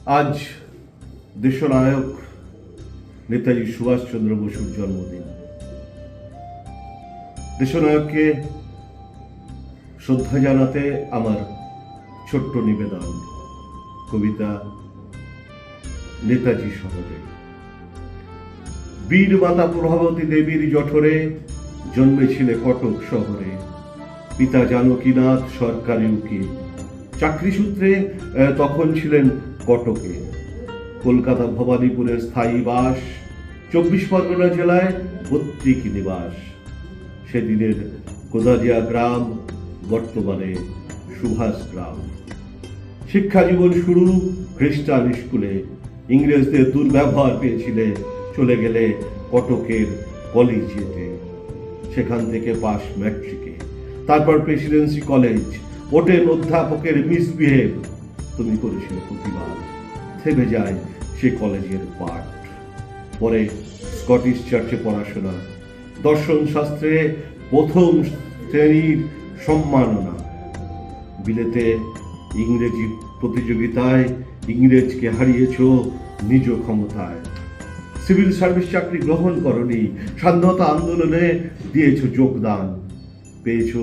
আজ দেশনায়ক নেতাজি সুভাষচন্দ্র বসুর জন্মদিন। দেশনায়ককে শ্রদ্ধা জানাতে আমার ছোট্ট নিবেদন, কবিতা নেতাজি শহরে। বীর মাতা প্রভাবতী দেবীর জঠরে জন্মেছিলে কটক শহরে। পিতা জানকীনাথ সরকারি উকিল, চাকরি সূত্রে তখন ছিলেন কটকে। কলকাতা ভবানীপুরের স্থায়ী বাস, 24 পরগনা জেলায় পৈতৃক নিবাস। সেদিনের কোদাজিয়া গ্রাম বর্তমানে সুভাষ গ্রাম। শিক্ষা জীবন শুরু খ্রিস্টান স্কুলে। ইংরেজদের দুর্ব্যবহার পেয়েছিলে, চলে গেলে কটকের কলেজিয়েতে। সেখান থেকে পাস ম্যাট্রিকে, তারপর প্রেসিডেন্সি কলেজ। ওটেন অধ্যাপকের মিসবিহেভ, তুমি করেছিলে প্রতিবাদ। থেমে যায় সে কলেজের পাঠ। পরে স্কটিশ চার্চে পড়াশোনা, দর্শন শাস্ত্রে প্রথম শ্রেণীর সম্মাননা। বিলেতে ইংরেজি প্রতিযোগিতায় ইংরেজকে হারিয়েছ নিজ ক্ষমতায়। সিভিল সার্ভিস চাকরি গ্রহণ করনি, স্বাধীনতা আন্দোলনে দিয়েছ যোগদান। পেয়েছ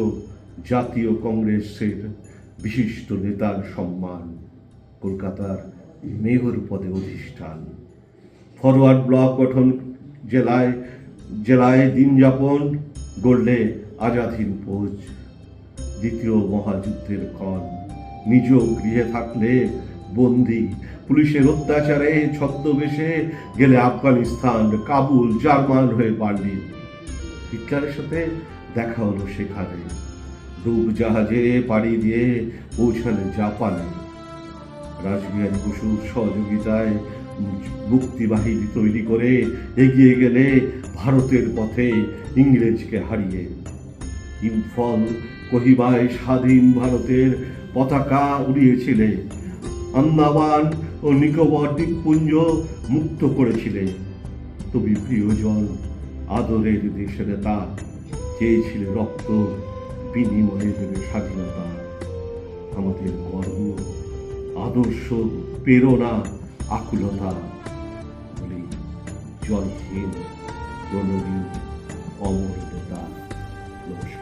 জাতীয় কংগ্রেসের বিশিষ্ট নেতার সম্মান। কলকাতার মেয়র পদে অধিষ্ঠান। ফরওয়ার্ড ব্লক গঠন, জেলায় জেলায় দিন যাপন গড়লে আজাদহীন ফৌজ। দ্বিতীয় মহাযুদ্ধের ক্ষণ, নিজ গৃহে থাকলে বন্দী। পুলিশের অত্যাচারে ছদ্মবেশে গেলে আফগানিস্তান, কাবুল, জার্মান হয়ে বার্লিন। হিটলারের সাথে দেখা হলো সেখানে। ডুব জাহাজে পাড়ি দিয়ে পৌঁছালে জাপানে। রাসবিহারী বসুর সহযোগিতায় মুক্তিবাহিনী তৈরি করে এগিয়ে গেলে ভারতের পথে ইংরেজকে হারিয়ে। ইম্ফল, কোহিমায় স্বাধীন ভারতের পতাকা উড়িয়েছিলে। আন্দামান ও নিকোবর দ্বীপপুঞ্জ মুক্ত করেছিলে। তুমি প্রিয়জন, আদরের দেশের নেতা, চেয়েছিলে রক্ত বিনিময়ে দেবে স্বাধীনতা। আমাদের গর্ব, আদর্শ, প্রেরণা, আকুলতা। বলি জয় হিন্দ, প্রণবী অমর নেতা। নমস্কার।